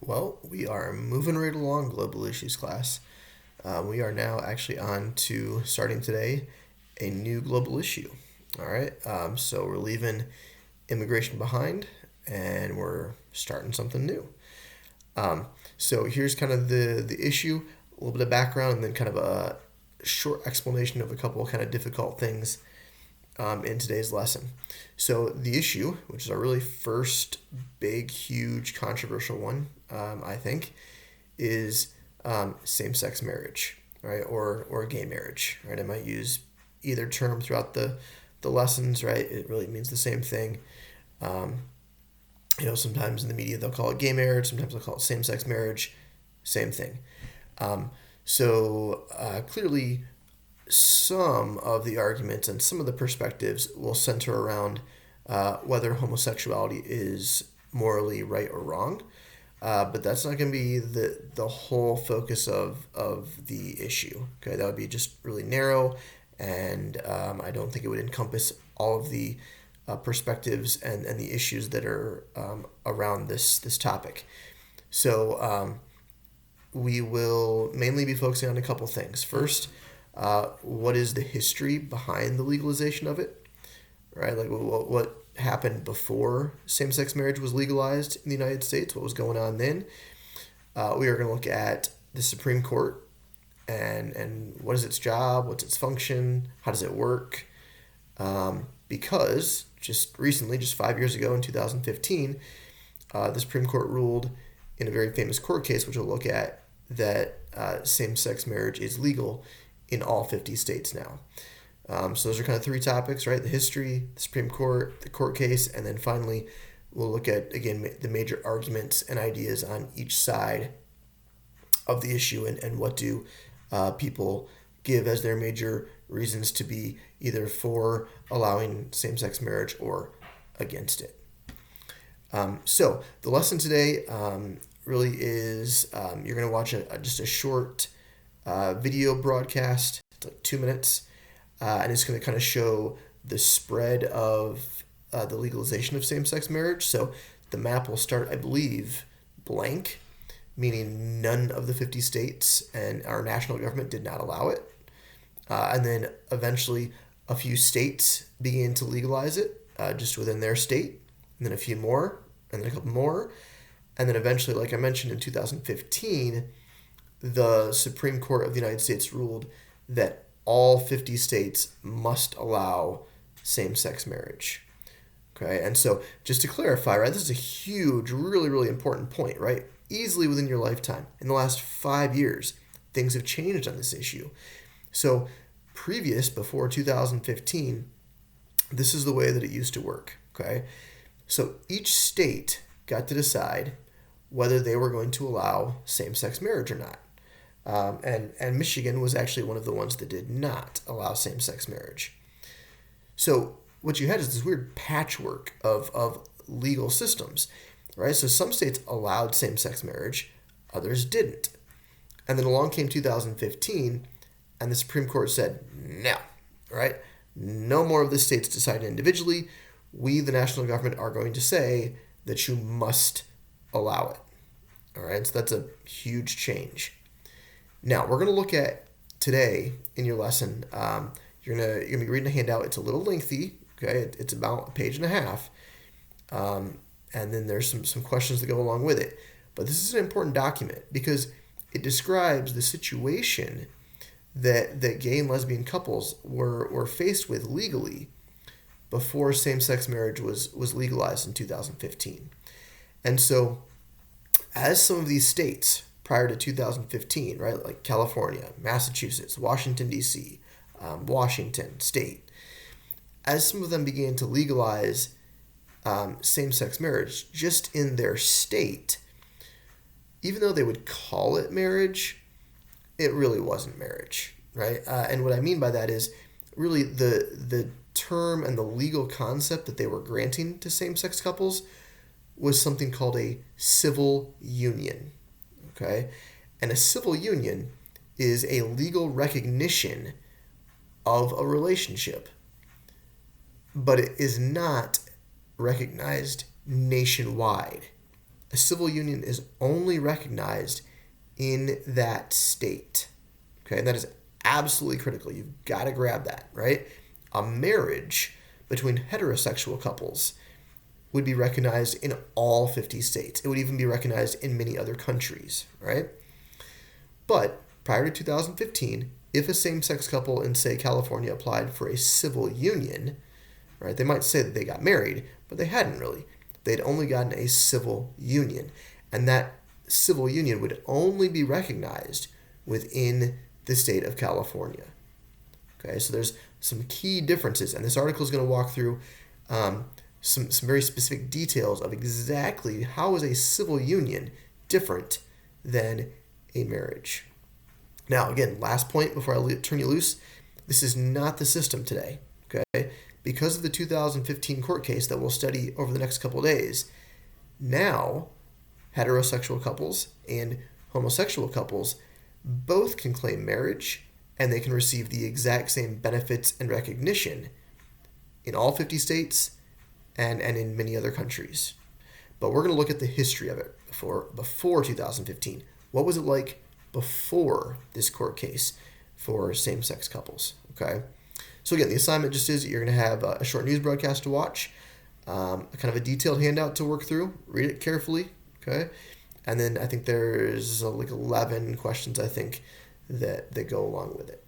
Well, we are moving right along, global issues class. We are now actually on to starting today a new global issue. All right, so we're leaving immigration behind and we're starting something new. So here's kind of the issue, a little bit of background, and then kind of a short explanation of a couple of kind of difficult things in today's lesson. So the issue, which is our really first big, huge, controversial one, I think, is same-sex marriage, right, or gay marriage, right? I might use either term throughout the lessons, right? It really means the same thing. Um, Sometimes in the media they'll call it gay marriage, sometimes they'll call it same-sex marriage, same thing. Clearly, some of the arguments and some of the perspectives will center around whether homosexuality is morally right or wrong. But that's not going to be the whole focus of the issue. Okay, that would be just really narrow, and I don't think it would encompass all of the perspectives and the issues that are around this topic. So we will mainly be focusing on a couple things. First, what is the history behind the legalization of it, right? Like what happened before same-sex marriage was legalized in the United States, what was going on then. We are going to look at the Supreme Court and what is its job, what's its function, how does it work, because just recently, just 5 years ago in 2015, the Supreme Court ruled in a very famous court case, which we'll look at, that same-sex marriage is legal in all 50 states now. So those are kind of three topics, right? The history, the Supreme Court, the court case, and then finally we'll look at, again, the major arguments and ideas on each side of the issue and what do people give as their major reasons to be either for allowing same-sex marriage or against it. So the lesson today really is you're going to watch just a short video broadcast. It's like 2 minutes, and it's going to kind of show the spread of the legalization of same-sex marriage. So the map will start, I believe, blank, meaning none of the 50 states and our national government did not allow it. And then eventually a few states began to legalize it just within their state, and then a few more, and then a couple more. And then eventually, like I mentioned, in 2015, the Supreme Court of the United States ruled that all 50 states must allow same-sex marriage. Okay, and so just to clarify, right, this is a huge, really, really important point, right? Easily within your lifetime, in the last 5 years, things have changed on this issue. So before 2015, this is the way that it used to work, okay? So each state got to decide whether they were going to allow same-sex marriage or not. And Michigan was actually one of the ones that did not allow same-sex marriage. So what you had is this weird patchwork of legal systems, right? So some states allowed same-sex marriage, others didn't. And then along came 2015, and the Supreme Court said, no, right? No more of the states deciding individually. We, the national government, are going to say that you must allow it. All right, so that's a huge change. Now, we're going to look at today in your lesson. You're gonna be reading a handout. It's a little lengthy. Okay, it's about a page and a half, and then there's some questions that go along with it. But this is an important document because it describes the situation that gay and lesbian couples were faced with legally before same-sex marriage was legalized in 2015. And so, as some of these states prior to 2015, right, like California, Massachusetts, Washington, D.C., Washington State, as some of them began to legalize same-sex marriage just in their state, even though they would call it marriage, it really wasn't marriage, right? And what I mean by that is really the term and the legal concept that they were granting to same-sex couples was something called a civil union, okay? And a civil union is a legal recognition of a relationship, but it is not recognized nationwide a civil union is only recognized in that state. Okay, and that is absolutely critical. You've got to grab that, right? A marriage between heterosexual couples would be recognized in all 50 states. It would even be recognized in many other countries, right? But prior to 2015, if a same-sex couple in, say, California applied for a civil union, right, they might say that they got married, but they hadn't really. They'd only gotten a civil union. And that civil union would only be recognized within the state of California. Okay, so there's some key differences, and this article is going to walk through some very specific details of exactly how is a civil union different than a marriage. Now, again, last point before I turn you loose, this is not the system today, okay? Because of the 2015 court case that we'll study over the next couple of days, now heterosexual couples and homosexual couples both can claim marriage, and they can receive the exact same benefits and recognition in all 50 states and in many other countries. But we're going to look at the history of it before 2015. What was it like before this court case for same-sex couples? Okay. So again, the assignment just is that you're going to have a short news broadcast to watch, kind of a detailed handout to work through. Read it carefully. Okay. And then I think there's like 11 questions, I think, that go along with it.